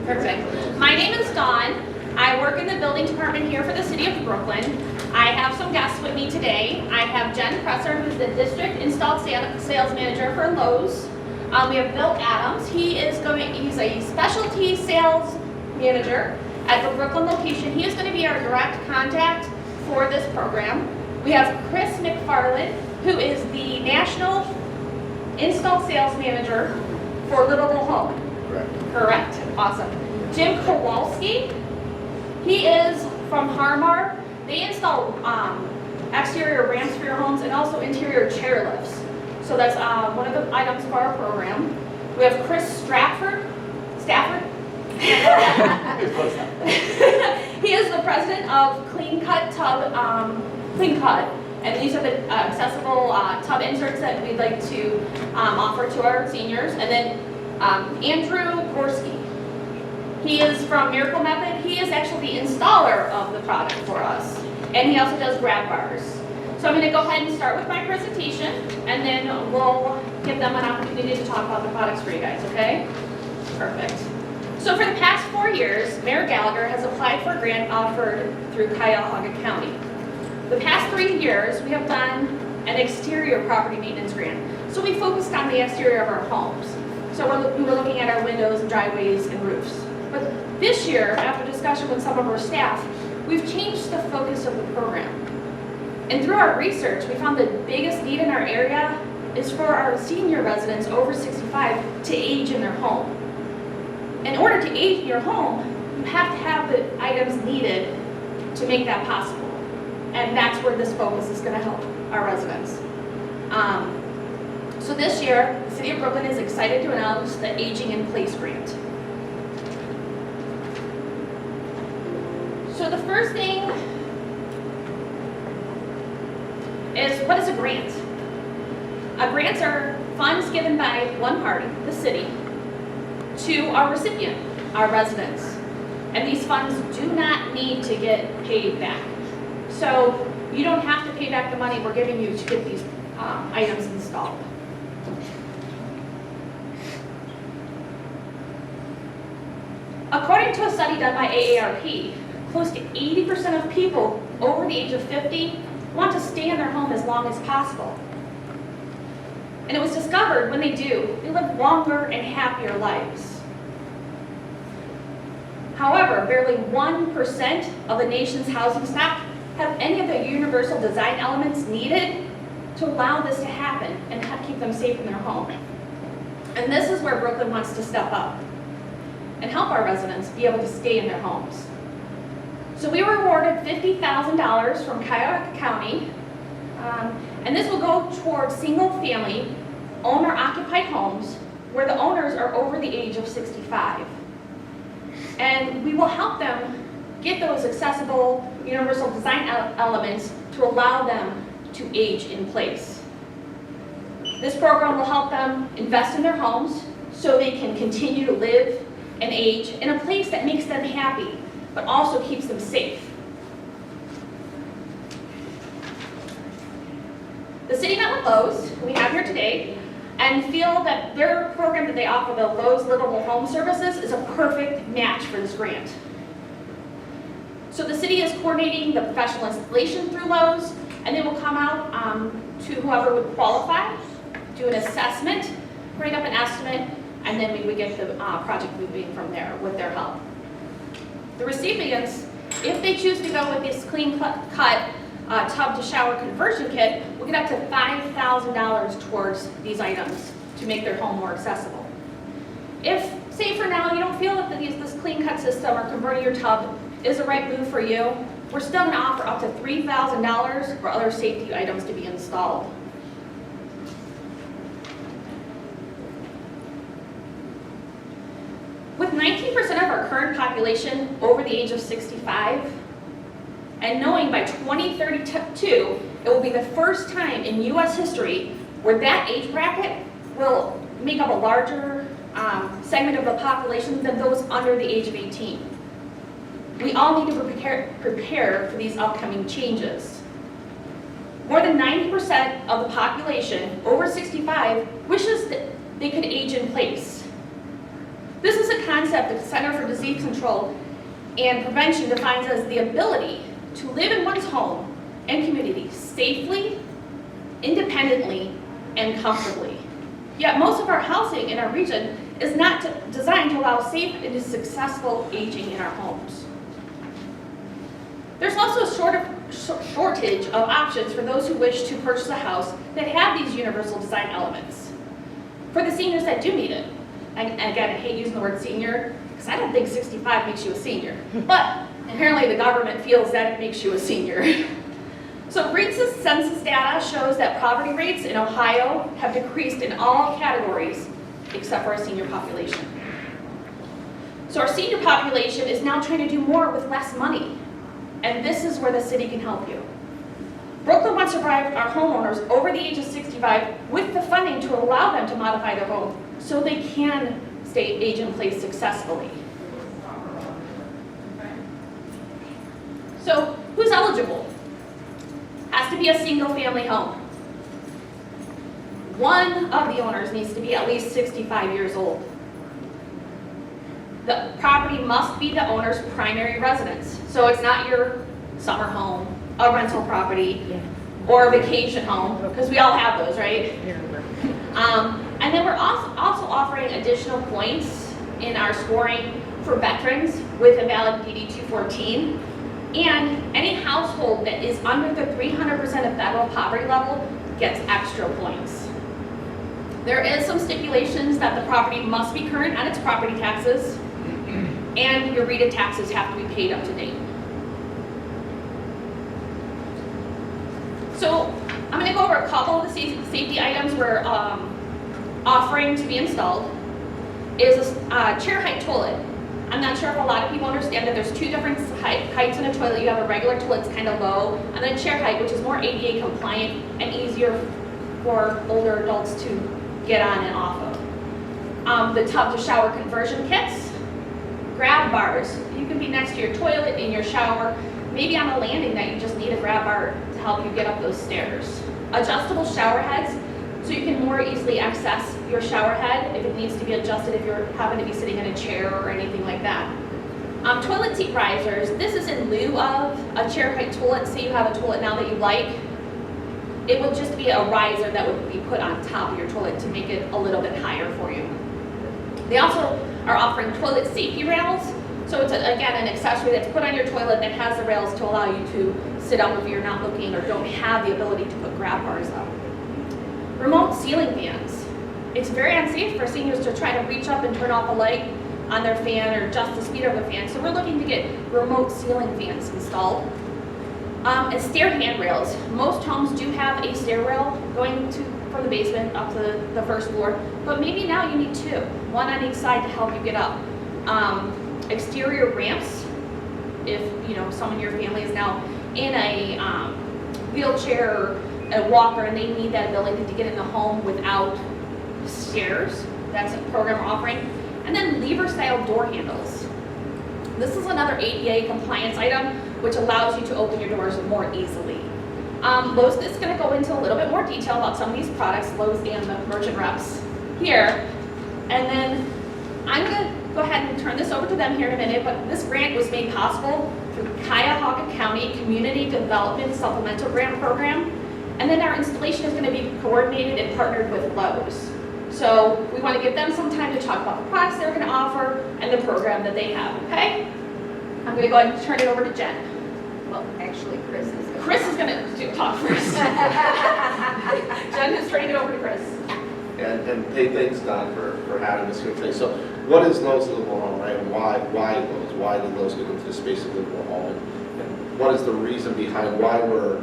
Perfect. My name is Dawn. I work in the building department here for the city of Brooklyn. I have some guests with me today. I have Jen Presser, who's the district installed sales manager for Lowe's. We have Bill Adams. He's a specialty sales manager at the Brooklyn location. He is going to be our direct contact for this program. We have Chris McFarland, who is the national installed sales manager for Livable Home. Correct. Awesome. Jim Kowalski. He is from Harmar. They install exterior ramps for your homes and also interior chairlifts. So that's one of the items for our program. We have Chris Stafford. He is the president of Clean Cut, and these are the accessible tub inserts that we'd like to offer to our seniors. And then Andrew Gorski. He is from Miracle Method. He is actually the installer of the product for us. And he also does grab bars. So I'm going to go ahead and start with my presentation, and then we'll give them an opportunity to talk about the products for you guys, okay? Perfect. So for the past 4 years, Mayor Gallagher has applied for a grant offered through Cuyahoga County. The past 3 years, we have done an exterior property maintenance grant. So we focused on the exterior of our homes. So we were looking at our windows and driveways and roofs. But this year, after discussion with some of our staff, we've changed the focus of the program. And through our research, we found the biggest need in our area is for our senior residents over 65 to age in their home. In order to age in your home, you have to have the items needed to make that possible. And that's where this focus is going to help our residents. So this year, the City of Brooklyn is excited to announce the Aging in Place grant. So the first thing is, what is a grant? Grants are funds given by one party, the city, to our recipient, our residents. And these funds do not need to get paid back. So you don't have to pay back the money we're giving you to get these items installed. According to a study done by AARP, close to 80% of people over the age of 50 want to stay in their home as long as possible. And it was discovered when they do, they live longer and happier lives. However, barely 1% of the nation's housing stock have any of the universal design elements needed to allow this to happen and keep them safe in their home. And this is where Brooklyn wants to step up and help our residents be able to stay in their homes. So we were awarded $50,000 from Cuyahoga County, and this will go towards single-family, owner-occupied homes where the owners are over the age of 65. And we will help them get those accessible universal design elements to allow them to age in place. This program will help them invest in their homes so they can continue to live and age in a place that makes them happy, but also keeps them safe. The city met with Lowe's, who we have here today, and feel that their program that they offer, the Lowe's Livable Home Services, is a perfect match for this grant. So the city is coordinating the professional installation through Lowe's, and they will come out to whoever would qualify, do an assessment, write up an estimate, and then we would get the project moving from there with their help. The recipients, if they choose to go with this Clean Cut tub to shower conversion kit, will get up to $5,000 towards these items to make their home more accessible. If, say for now, you don't feel that this Clean Cut system or converting your tub is the right move for you, we're still going to offer up to $3,000 for other safety items to be installed. With 19% of our current population over the age of 65, and knowing by 2032, it will be the first time in U.S. history where that age bracket will make up a larger segment of the population than those under the age of 18. We all need to prepare for these upcoming changes. More than 90% of the population over 65 wishes that they could age in place. This is a concept that the Center for Disease Control and Prevention defines as the ability to live in one's home and community safely, independently, and comfortably. Yet most of our housing in our region is not designed to allow safe and successful aging in our homes. There's also a shortage of options for those who wish to purchase a house that have these universal design elements. For the seniors that do need it, and again, I hate using the word senior, because I don't think 65 makes you a senior, but apparently the government feels that it makes you a senior. So recent census data shows that poverty rates in Ohio have decreased in all categories except for our senior population. So our senior population is now trying to do more with less money, and this is where the city can help you. Brooklyn wants to provide our homeowners over the age of 65 with the funding to allow them to modify their home so they can stay age in place successfully. So who's eligible? Has to be a single family home. One of the owners needs to be at least 65 years old. The property must be the owner's primary residence. So it's not your summer home, a rental property, or a vacation home, because we all have those, right? And then we're also offering additional points in our scoring for veterans with a valid PD 214. And any household that is under the 300% of federal poverty level gets extra points. There is some stipulations that the property must be current on its property taxes, and your RETA taxes have to be paid up to date. So I'm going to go over a couple of the safety items we're offering to be installed. Is a chair height toilet. I'm not sure if a lot of people understand that there's two different heights in a toilet. You have a regular toilet that's kind of low, and then chair height, which is more ADA compliant and easier for older adults to get on and off of. The tub to shower conversion kits, grab bars. You can be next to your toilet, in your shower, maybe on a landing that you just need a grab bar to help you get up those stairs. Adjustable shower heads, so you can more easily access your shower head if it needs to be adjusted if you're having to be sitting in a chair or anything like that. Toilet seat risers, this is in lieu of a chair height toilet. Say you have a toilet now that you like, it would just be a riser that would be put on top of your toilet to make it a little bit higher for you. They also are offering toilet safety rails. So it's, again, an accessory that's put on your toilet that has the rails to allow you to sit up if you're not looking or don't have the ability to put grab bars up. Remote ceiling fans. It's very unsafe for seniors to try to reach up and turn off a light on their fan or adjust the speed of the fan. So we're looking to get remote ceiling fans installed. And stair handrails. Most homes do have a stair rail going from the basement up to the first floor, but maybe now you need two, one on each side to help you get up. Exterior ramps, if someone in your family is now in a wheelchair or a walker and they need that ability to get in the home without stairs, that's a program we're offering. And then lever style door handles. This is another ADA compliance item which allows you to open your doors more easily. Lowe's is going to go into a little bit more detail about some of these products, Lowe's and the merchant reps here. And then I'm going to go ahead and turn this over to them here in a minute, but this grant was made possible through Cuyahoga County Community Development Supplemental Grant Program. And then our installation is going to be coordinated and partnered with Lowe's. So we want to give them some time to talk about the products they're going to offer and the program that they have, okay? I'm going to go ahead and turn it over to Jen. Well, actually, Chris is going to talk first. Jen is turning it over to Chris. And hey, thanks, Don, for having us here today. So what is Lowe's Livable Home, right? Why Lowe's? Why did Lowe's get into the space of livable home? And what is the reason behind why we're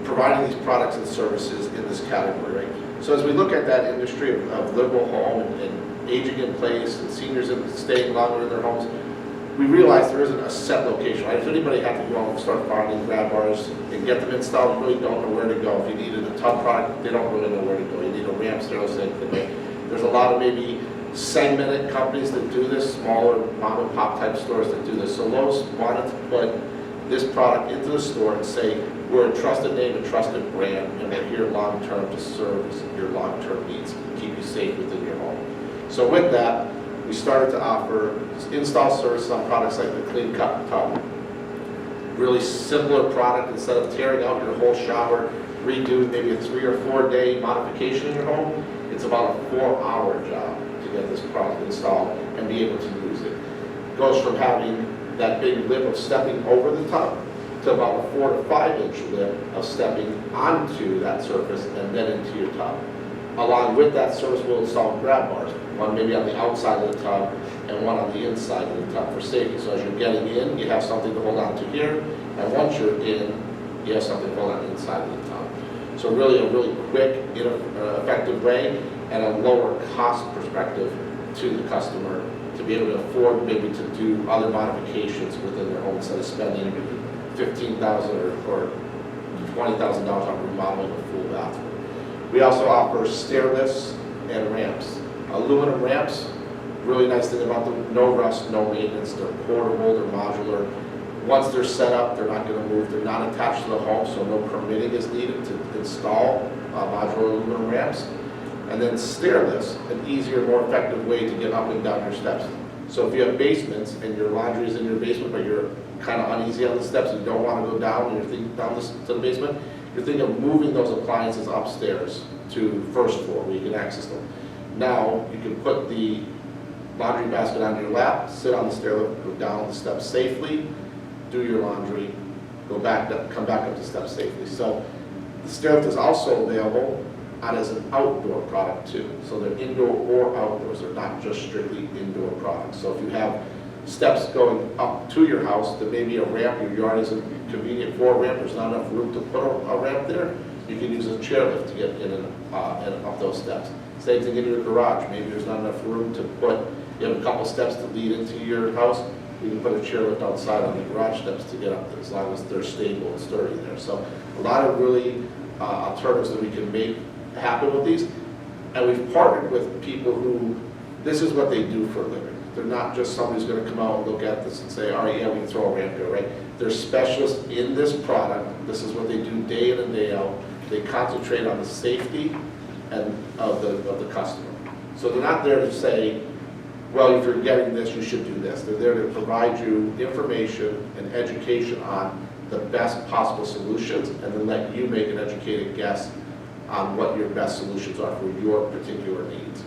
providing these products and services in this category, right? So as we look at that industry of livable home and aging in place and seniors staying longer in their homes, we realize there isn't a set location, right? If anybody had to go out and start finding grab bars and get them installed, you really don't know where to go. If you needed a tub product, they don't really know where to go. You need a ramp, same thing, right? There's a lot of maybe segmented companies that do this, smaller mom and pop type stores that do this. So Lowe's wanted to put this product into the store and say, we're a trusted name, a trusted brand, and we're here long-term to serve your long-term needs, keep you safe within your home. So with that, we we started to offer install services on products like the Clean Cut tub. Really simpler product. Instead of tearing out your whole shower, redo maybe a 3 or 4 day modification in your home, it's about a 4-hour job to get this product installed and be able to use it. It goes from having that big lip of stepping over the tub to about a 4 to 5 inch lip of stepping onto that surface and then into your tub. Along with that service, we'll install grab bars, one maybe on the outside of the tub and one on the inside of the tub for safety. So as you're getting in, you have something to hold on to here, and once you're in, you have something to hold on the inside of the tub. So really a really quick, effective way and a lower cost perspective to the customer to be able to afford maybe to do other modifications within their home instead of spending $15,000 or $20,000 on remodeling a full bathroom. We also offer stair lifts and ramps. Aluminum ramps, really nice thing about them, no rust, no maintenance, they're portable, they're modular. Once they're set up, they're not going to move, they're not attached to the home, so no permitting is needed to install modular aluminum ramps. And then stair lifts, an easier, more effective way to get up and down your steps. So if you have basements and your laundry is in your basement, but you're kind of uneasy on the steps and you don't want to go down and you're thinking down to the basement, you're thinking of moving those appliances upstairs to first floor where you can access them. Now you can put the laundry basket on your lap, sit on the stair lift, go down the steps safely, do your laundry, go back up, come back up the steps safely. So the stair lift is also available as an outdoor product too. So they're indoor or outdoors. They're not just strictly indoor products. So if you have steps going up to your house, there may be a ramp, your yard isn't convenient for a ramp, there's not enough room to put a ramp there, you can use a chairlift to get in and up those steps. Same thing in your garage, maybe there's not enough room to put, you have a couple steps to lead into your house, you can put a chairlift outside on the garage steps to get up there, as long as they're stable and sturdy there. So a lot of really alternatives that we can make happen with these. And we've partnered with people who, this is what they do for a living. They're not just somebody who's going to come out and look at this and say, all right, yeah, we can throw a ramp here, right? They're specialists in this product. This is what they do day in and day out. They concentrate on the safety and of the customer. So they're not there to say, well, if you're getting this, you should do this. They're there to provide you information and education on the best possible solutions and then let you make an educated guess on what your best solutions are for your particular needs.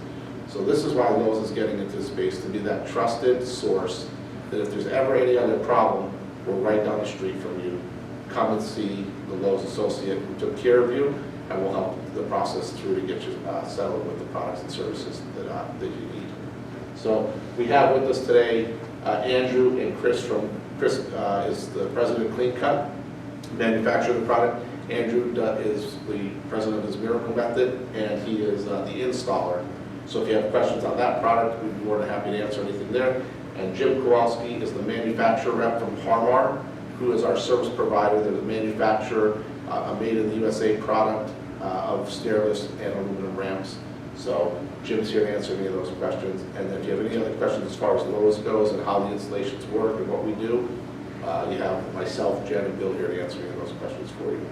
So this is why Lowe's is getting into space, to be that trusted source that if there's ever any other problem, we're right down the street from you. Come and see the Lowe's associate who took care of you, and we'll help the process through to get you settled with the products and services that you need. So we have with us today Andrew and Chris Chris is the president of Clean Cut, manufacturer of the product. Andrew is the president of his Miracle Method, and he is the installer. So if you have questions on that product, we'd be more than happy to answer anything there. And Jim Kowalski is the manufacturer rep from Harmar, who is our service provider. They're the manufacturer, a made-in-the-USA product of stair lifts and aluminum ramps. So Jim's here to answer any of those questions. And if you have any other questions as far as Lowe's goes and how the installations work and what we do, you have myself, Jen, and Bill here to answer any of those questions for you.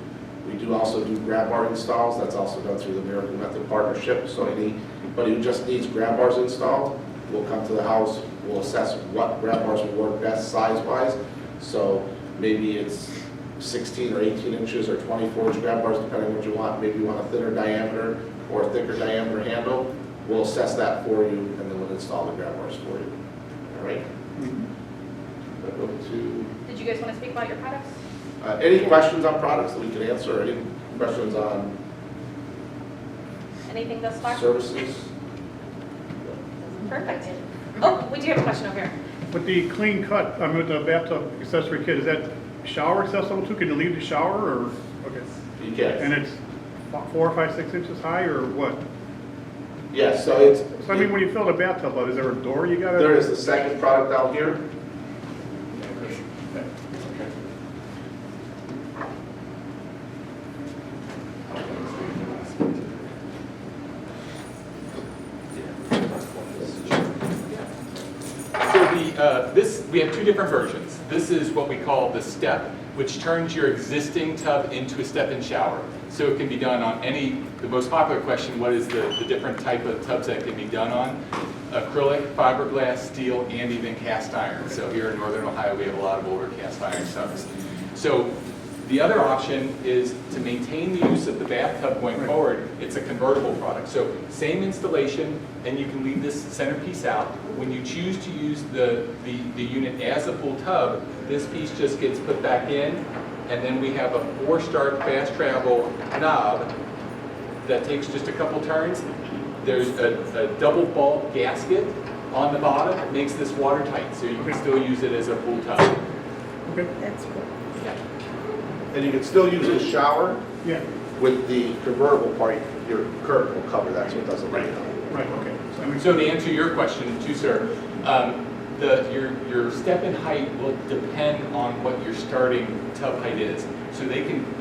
We do also do grab bar installs. That's also done through the Miracle Method partnership. So anybody who just needs grab bars installed, we'll come to the house, we'll assess what grab bars will work best size-wise. So maybe it's 16 or 18 inches or 24-inch grab bars, depending on what you want. Maybe you want a thinner diameter or a thicker diameter handle. We'll assess that for you, and then we'll install the grab bars for you. All right? Did you guys want to speak about your products? Any questions on products that we can answer? Any questions on Anything thus far? services? Perfect. Oh, we do have a question over here. With the Clean Cut, with the bathtub accessory kit, is that shower accessible too? Can you leave the shower or? Okay. You can. And it's 4, 5, 6 inches high or what? Yes, so it's. So I mean, when you fill the bathtub up, is there a door you gotta? There is the second product down here. We have two different versions. This is what we call the step, which turns your existing tub into a step-in shower. So it can be done on the most popular question, what is the different type of tubs that can be done on? Acrylic, fiberglass, steel, and even cast iron. So here in Northern Ohio, we have a lot of older cast iron tubs. So the other option is to maintain the use of the bathtub going forward. It's a convertible product. So same installation, and you can leave this centerpiece out. When you choose to use the unit as a full tub, this piece just gets put back in, and then we have a 4-star fast travel knob that takes just a couple turns. There's a double bulb gasket on the bottom that makes this watertight, so you can still use it as a full tub. Okay, That's cool. Yeah. And you can still use the shower yeah, with the convertible part, your curtain will cover that so it doesn't rain on it. right, okay. So that makes So to answer your question too, sir, your step-in height will depend on what your starting tub height is. So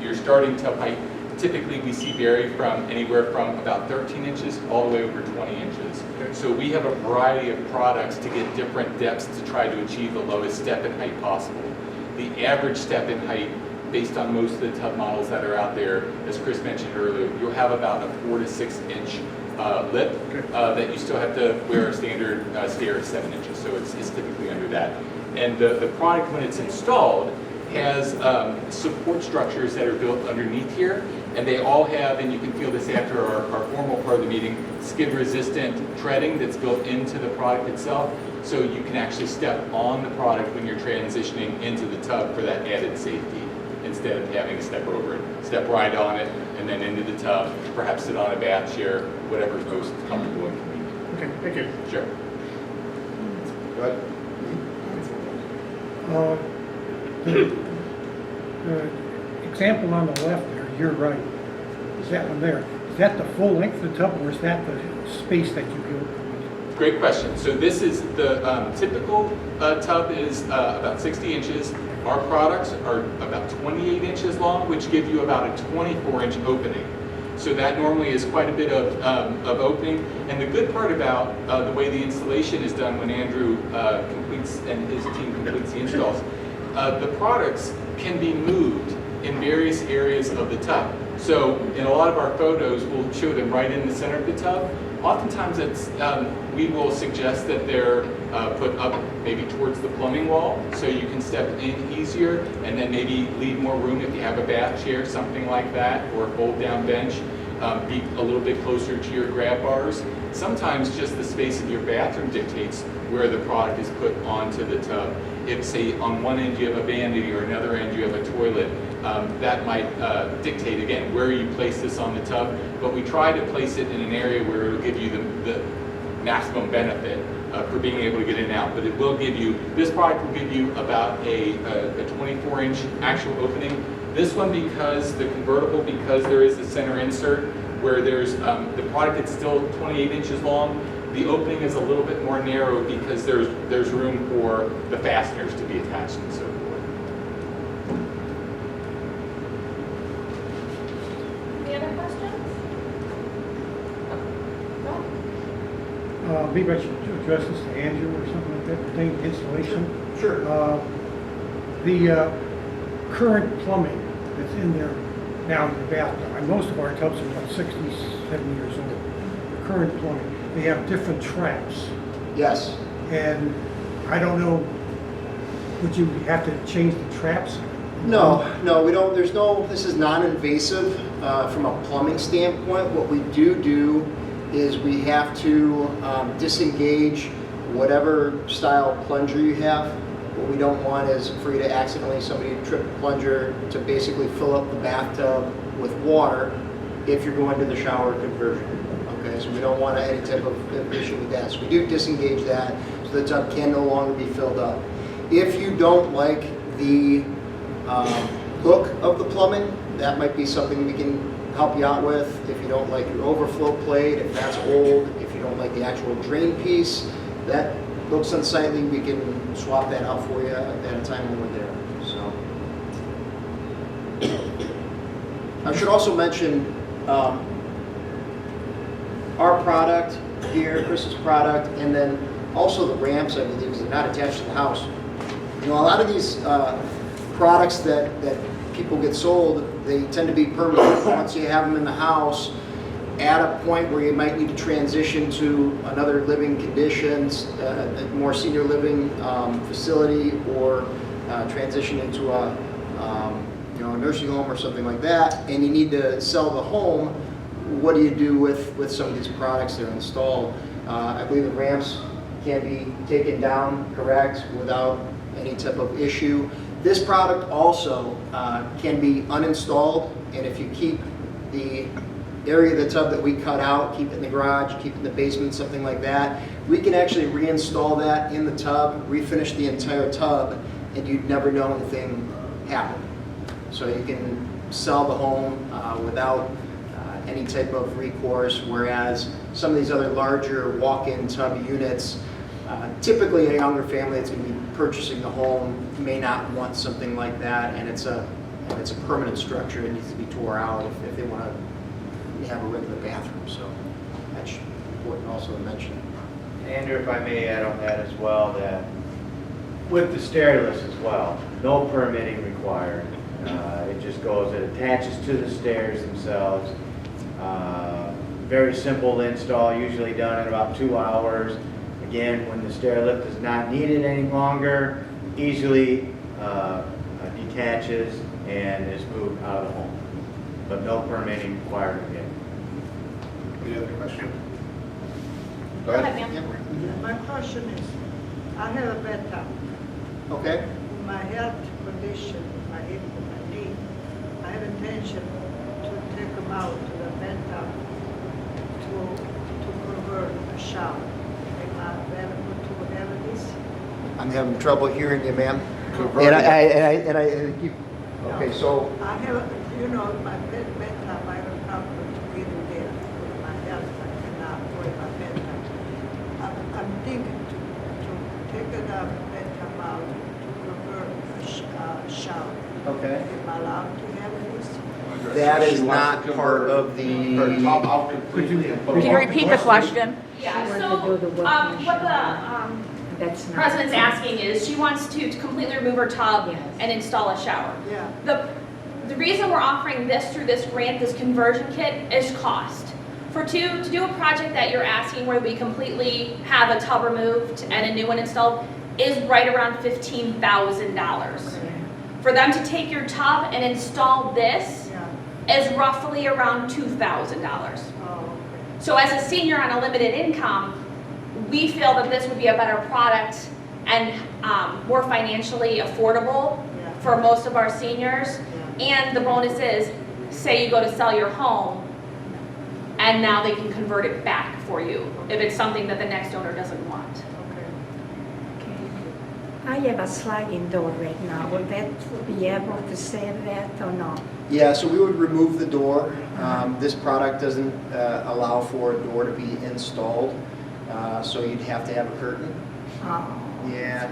your starting tub height, typically we see vary from anywhere from about 13 inches all the way over 20 inches. So we have a variety of products to get different depths to try to achieve the lowest step-in height possible. The average step-in height, based on most of the tub models that are out there, as Chris mentioned earlier, you'll have about a 4 to 6 inch lip that you still have to wear a standard stair of 7 inches, so it's typically under that. And the product, when it's installed, has support structures that are built underneath here, and they all have, and you can feel this after our formal part of the meeting, skid-resistant treading that's built into the product itself, so you can actually step on the product when you're transitioning into the tub for that added safety, instead of having to step over it. Step right on it, and then into the tub, perhaps sit on a bath chair, whatever's most comfortable and convenient. Okay, thank you. Sure. Good? The example on the left there, you're right. Is that one there? Is that the full length of the tub, or is that the space that you built? Great question. So this is the typical tub is about 60 inches. Our products are about 28 inches long, which give you about a 24-inch opening. So that normally is quite a bit of opening. And the good part about the way the installation is done when Andrew completes and his team completes the installs, the products can be moved in various areas of the tub. So in a lot of our photos, we'll show them right in the center of the tub. Oftentimes we will suggest that they're put up maybe towards the plumbing wall so you can step in easier, and then maybe leave more room if you have a bath chair, something like that, or a fold down bench, be a little bit closer to your grab bars. Sometimes just the space of your bathroom dictates where the product is put onto the tub. If, say, on one end you have a vanity or another end you have a toilet, that might dictate, again, where you place this on the tub. But we try to place it in an area where it will give you the maximum benefit for being able to get in and out. But it will give you, this product will give you about a 24-inch actual opening. This one, because the convertible, because there is a center insert where there's the product is still 28 inches long, the opening is a little bit more narrow because there's room for the fasteners to be attached and so forth. Any other questions? No? Maybe I should address this to Andrew or something like that, pertaining to installation. Sure. The current plumbing that's in there now in the bathtub, and most of our tubs are about 60, 70 years old. The current plumbing, they have different traps. Yes. And I don't know, would you have to change the traps? No, we don't. There's no, this is non-invasive from a plumbing standpoint. What we do is we have to disengage whatever style plunger you have. What we don't want is for you to accidentally, somebody trip a plunger to basically fill up the bathtub with water if you're going to the shower conversion. Okay, so we don't want any type of issue with that. So we do disengage that so the tub can no longer be filled up. If you don't like the look of the plumbing, that might be something we can help you out with. If you don't like your overflow plate, if that's old, if you don't like the actual drain piece, that looks unsightly, we can swap that out for you at a time when we're there. So I should also mention our product here, Chris's product, and then also the ramps, I believe, because they're not attached to the house. You know, a lot of these products that people get sold, they tend to be permanent. Once you have them in the house, at a point where you might need to transition to another living conditions, a more senior living facility, or transition into a nursing home or something like that, and you need to sell the home, what do you do with some of these products that are installed? I believe the ramps can be taken down, correct, without any type of issue. This product also can be uninstalled, and if you keep the area of the tub that we cut out, keep it in the garage, keep it in the basement, something like that, we can actually reinstall that in the tub, refinish the entire tub, and you'd never know anything happened. So you can sell the home without any type of recourse, whereas some of these other larger walk-in tub units, typically a younger family that's going to be purchasing the home may not want something like that, and it's a permanent structure. It needs to be tore out if they want to have a regular bathroom. So that's important also to mention. Andrew, if I may add on that as well, that with the stairless as well, no permitting required. It just goes, it attaches to the stairs themselves. Very simple install, usually done in about 2 hours. Again, when the stair lift is not needed any longer, easily detaches and is moved out of the home. But no permitting required again. Any other question? Go Go ahead. ahead, ma'am. My question is, I have a bathtub. Okay. My health condition, my hip, my knee, I have intention to take them out to the bathtub to convert a shower. Am I available to have this? I'm having trouble hearing you, ma'am. Converting. And I keep. Okay, so I have, my bathtub, I have a problem with it there. With my health, I cannot go in my bathtub. I'm thinking to take the bathtub out to convert a shower. okay. Am I allowed to have this? That is She wants not to part convert of the. her top out completely and put Could it you on. repeat the question? Yeah, She so, wanted to do the workmanship. what the That's not. president's asking is, she wants to completely remove her tub Yes. and install a shower. Yeah. The reason we're offering this through this grant, this conversion kit, is cost. To do a project that you're asking where we completely have a tub removed and a new one installed is right around $15,000. For them to take your tub and install this Yeah. is roughly around $2,000. Oh, okay. So as a senior on a limited income, we feel that this would be a better product and more financially affordable Yeah. for most of our seniors. And the bonus is, say you go to sell your home, and now they can convert it back for you if it's something that the next owner doesn't want. Okay. I have a sliding door right now. Will that be able to save that or not? Yeah, so we would remove the door. This product doesn't allow for a door to be installed, so you'd have to have a curtain. Oh. Yeah,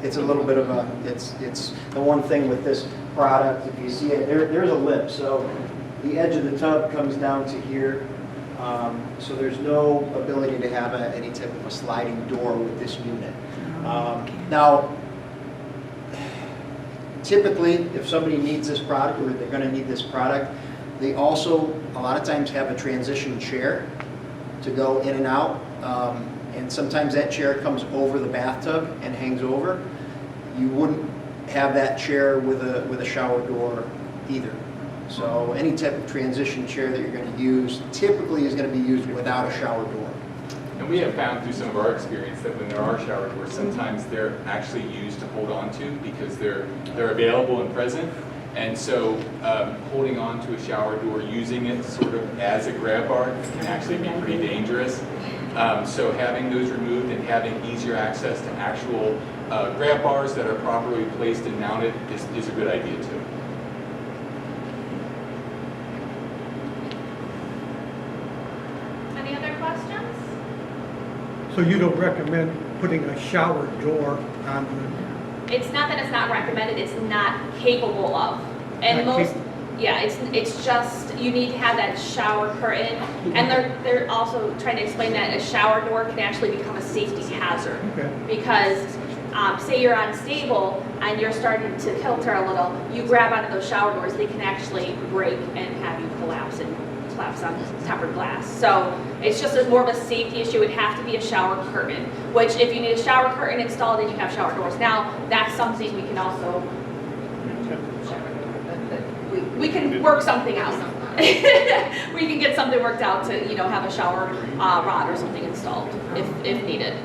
it's a little bit of a, it's the one thing with this product, if you see it, there's a lip, so the edge of the tub comes down to here, so there's no ability to have any type of a sliding door with this unit. Now, typically, if somebody needs this product, or they're gonna need this product, they also, a lot of times, have a transition chair to go in and out. And sometimes that chair comes over the bathtub and hangs over. You wouldn't have that chair with a shower door either. So any type of transition chair that you're going to use typically is going to be used without a shower door. And we have found through some of our experience that when there are shower doors, sometimes they're actually used to hold on to because they're available and present. And so holding on to a shower door, using it sort of as a grab bar can actually be pretty dangerous. So having those removed and having easier access to actual grab bars that are properly placed and mounted is a good idea too. Any other questions? So you don't recommend putting a shower door on the, It's not that it's not recommended, it's not capable of. And Not most, yeah, it's just, you need to have that shower curtain. And they're also trying to explain that a shower door can actually become a safety hazard. okay. Because say you're unstable and you're starting to kilter a little, you grab onto those shower doors, they can actually break and have you collapse on tempered glass. So it's just as more of a safety issue. It would have to be a shower curtain, which if you need a shower curtain installed and you have shower doors now, that's something we can also, we can work something out. We can get something worked out to, you know, have a shower rod or something installed if needed.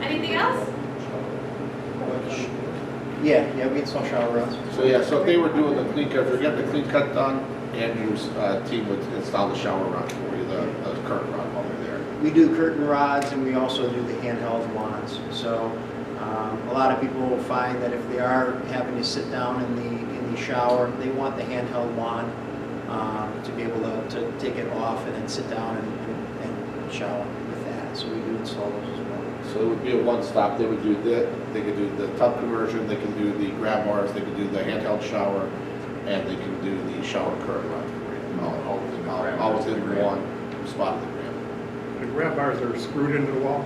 Anything else? Yeah, we install shower rods. So yeah, so if they were doing the clean cut, if you're getting the clean cut done, Andrew's team would install the shower rod for you, the curtain rod while they're there. We do curtain rods and we also do the handheld wands. So a lot of people find that if they are having to sit down in the shower, they want the handheld wand to be able to take it off and then sit down and shower with that. So we do install those as well. So it would be a one-stop, they would do that, they could do the tub conversion, they can do the grab bars, they could do the handheld shower, and they can do the shower curtain rod for you. All within one spot of the grab. The grab bars are screwed into the wall?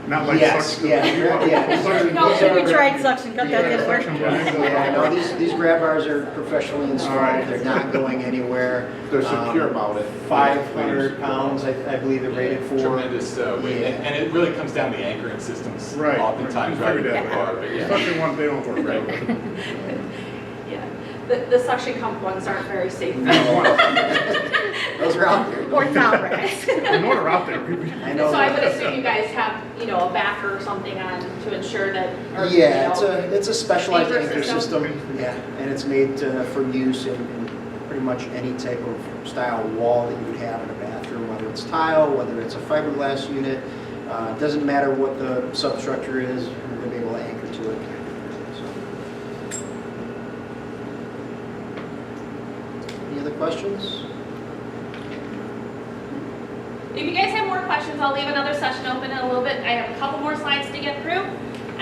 Not like Yes, suction. yeah. We tried suction, cut that didn't work. Yeah, no, these grab bars are professionally installed. Alright. They're not going anywhere. They're secure mounted. 500 pounds, I believe they're rated for. Tremendous weight, Yeah. and it really comes down to the anchoring systems. Right. Oftentimes, Right. right in the car, but yeah. Suction ones, they don't work. Right. Yeah, the suction pump ones aren't very safe. Those are out there. Or towel racks. I know they're out there. I know. So I would assume you guys have, you know, a backer or something on to ensure that. Or, Yeah, you know, it's a specialized anchor anchor system. system. Yeah, and it's made for use in pretty much any type of style wall that you would have in a bathroom, whether it's tile, whether it's a fiberglass unit. It doesn't matter what the substructure is, you're going to be able to anchor to it. So. Any other questions? If you guys have more questions, I'll leave another session open in a little bit. I have a couple more slides to get through,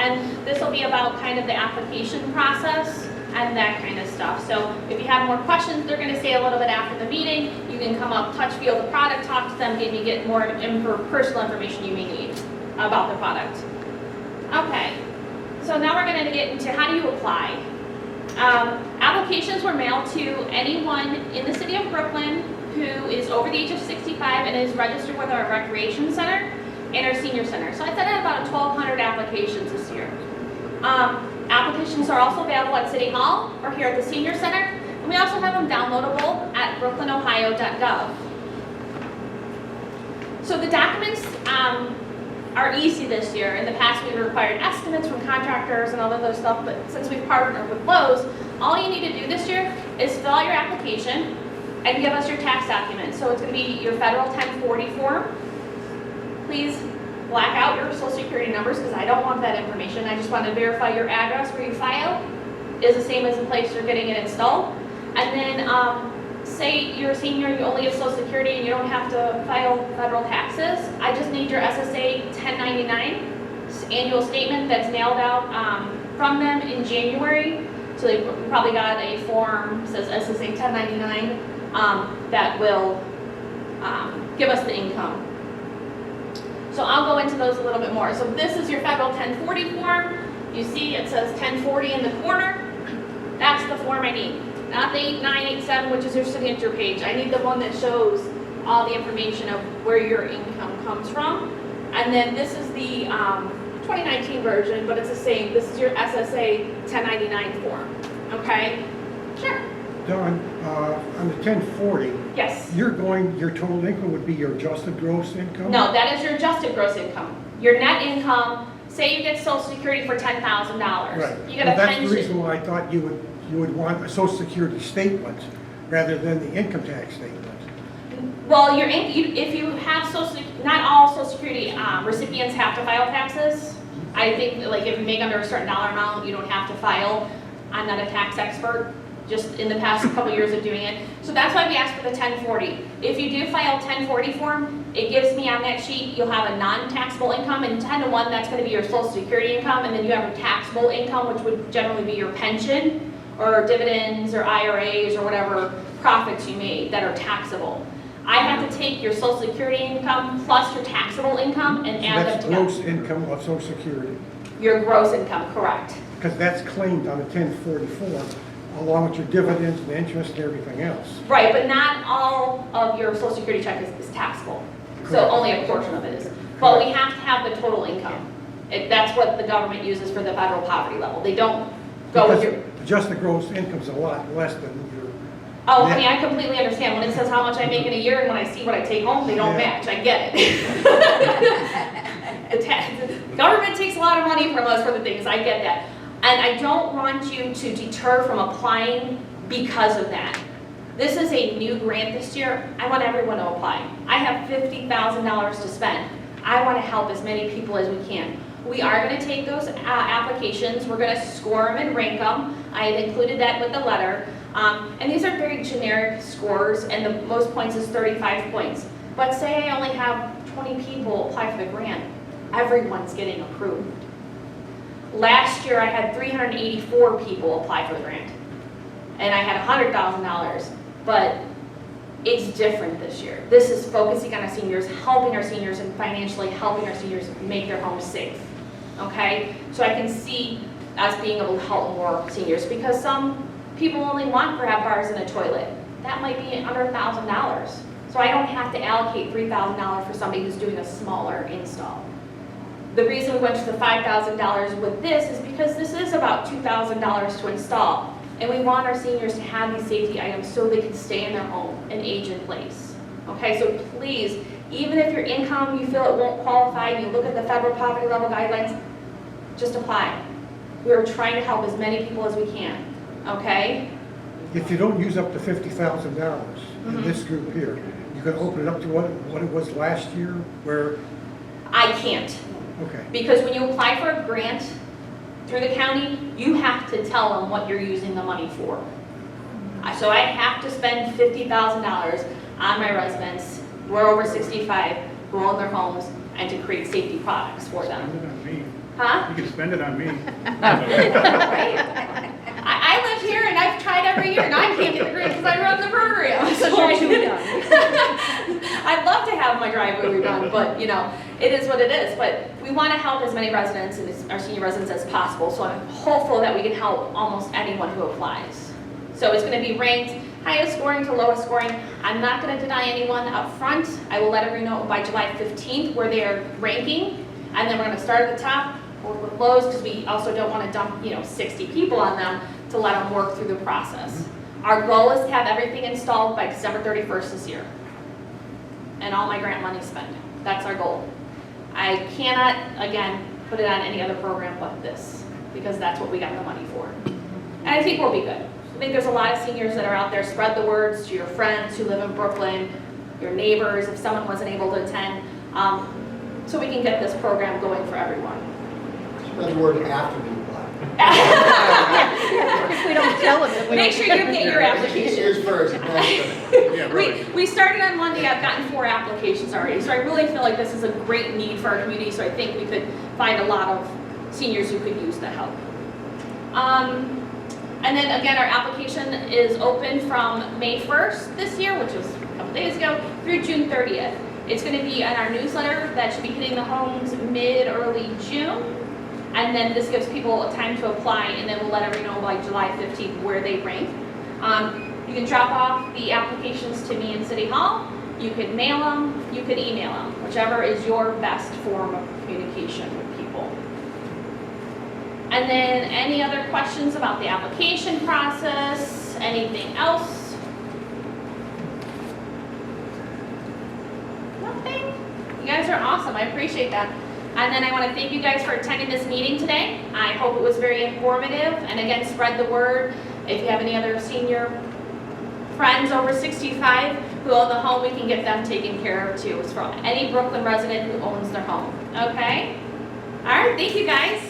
and this will be about kind of the application process and that kind of stuff. So if you have more questions, they're going to say a little bit after the meeting. You can come up, touch, feel the product, talk to them, maybe get more personal information you may need about the product. Okay, so now we're going to get into how do you apply. Applications were mailed to anyone in the city of Brooklyn who is over the age of 65 and is registered with our recreation center and our senior center. So I sent out about 1,200 applications this year. Applications are also available at City Hall or here at the senior center, and we also have them downloadable at brooklynohio.gov. So the documents are easy this year. In the past, we required estimates from contractors and all of those stuff, but since we've partnered with Lowe's, all you need to do this year is fill out your application and give us your tax document. So it's going to be your federal 1040 form. Please black out your social security numbers because I don't want that information. I just want to verify your address where you file is the same as the place you're getting it installed. And then say you're a senior, you only have social security and you don't have to file federal taxes. I just need your SSA 1099 annual statement that's mailed out from them in January. So they probably got a form that says SSA 1099 that will give us the income. So I'll go into those a little bit more. So this is your federal 1040 form. You see it says 1040 in the corner. That's the form I need. Not the 8987, which is your signature page. I need the one that shows all the information of where your income comes from. And then this is the 2019 version, but it's the same. This is your SSA 1099 form. Okay? Sure. Don, on the 1040, Yes. your total income would be your adjusted gross income? No, that is your adjusted gross income. Your net income, say you get Social Security for $10,000. Right. You get Well, a that's the pension. reason why I thought you would want a social security statement rather than the income tax statement. Well, if you have not all Social Security recipients have to file taxes. I think like if you make under a certain dollar amount, you don't have to file. I'm not a tax expert, just in the past couple years of doing it. So that's why we asked for the 1040. If you do file 1040 form, it gives me on that sheet, you'll have a non-taxable income, and 10 to 1, that's going to be your Social Security income, and then you have a taxable income, which would generally be your pension, or dividends, or IRAs, or whatever profits you made that are taxable. I have to take your social security income plus your taxable income and So add them that's together. gross income of Social Security, Your gross income, correct. because that's claimed on a 1044, along with your dividends and interest and everything else. Right, but not all of your social security check is taxable. So Correct. only a portion of it is. But we have to have the total income. That's what the government uses for the federal poverty level. They don't go with your, Because just the gross income's a lot less than your, oh, honey, I completely understand. When it says how much I make in a year and when I see what I take home, they don't Yeah. match. I get it. The government takes a lot of money from us for the things. I get that. And I don't want you to deter from applying because of that. This is a new grant this year. I want everyone to apply. I have $50,000 to spend. I want to help as many people as we can. We are going to take those applications. We're going to score them and rank them. I have included that with the letter. And these are very generic scores, and the most points is 35 points. But say I only have 20 people apply for the grant. Everyone's getting approved. Last year, I had 384 people apply for the grant, and I had $100,000, but it's different this year. This is focusing on our seniors, helping our seniors, and financially helping our seniors make their homes safe, okay? So I can see us being able to help more seniors, because some people only want grab bars and a toilet. That might be under $1,000. So I don't have to allocate $3,000 for somebody who's doing a smaller install. The reason we went to the $5,000 with this is because this is about $2,000 to install. And we want our seniors to have these safety items so they can stay in their home and age in place. Okay, so please, even if your income, you feel it won't qualify, you look at the federal poverty level guidelines, just apply. We're trying to help as many people as we can, okay? if you don't use up the $50,000 in Mhm. this group here, you can open it up to what it was last year, where, I can't. okay. Because when you apply for a grant through the county, you have to tell them what you're using the money for. So I have to spend $50,000 on my residents who are over 65, who own their homes, and to create safety products for them. Spend it on me. Huh? You can spend it on me. Right? I live here and I've tried every year and I can't get the grant because I run the program. So I'd love to have my driveway redone, but you know, it is what it is. But we want to help as many residents and our senior residents as possible. So I'm hopeful that we can help almost anyone who applies. So it's going to be ranked highest scoring to lowest scoring. I'm not going to deny anyone up front. I will let everyone know by July 15th where they are ranking. And then we're going to start at the top, work with lows, because we also don't want to dump, 60 people on them to let them work through the process. Our goal is to have everything installed by December 31st this year. And all my grant money spent. That's our goal. I cannot, again, put it on any other program but this, because that's what we got the money for. And I think we'll be good. I think there's a lot of seniors that are out there. Spread the words to your friends who live in Brooklyn, your neighbors, if someone wasn't able to attend, so we can get this program going for everyone. Spread the word after we apply. If we don't tell them. Make sure you get your application. Here's first. Yeah, really. We started on Monday. I've gotten 4 applications already. So I really feel like this is a great need for our community. So I think we could find a lot of seniors who could use the help. And then again, our application is open from May 1st this year, which was a couple days ago, through June 30th. It's going to be in our newsletter that should be hitting the homes mid-early June. And then this gives people time to apply, and then we'll let everyone know by July 15th where they rank. You can drop off the applications to me in City Hall. You can mail them, you can email them, whichever is your best form of communication with people. And then any other questions about the application process? Anything else? Nothing? You guys are awesome. I appreciate that. And then I want to thank you guys for attending this meeting today. I hope it was very informative. And again, spread the word. If you have any other senior friends over 65 who own the home, we can get them taken care of too. It's from any Brooklyn resident who owns their home. Okay? All right. Thank you guys.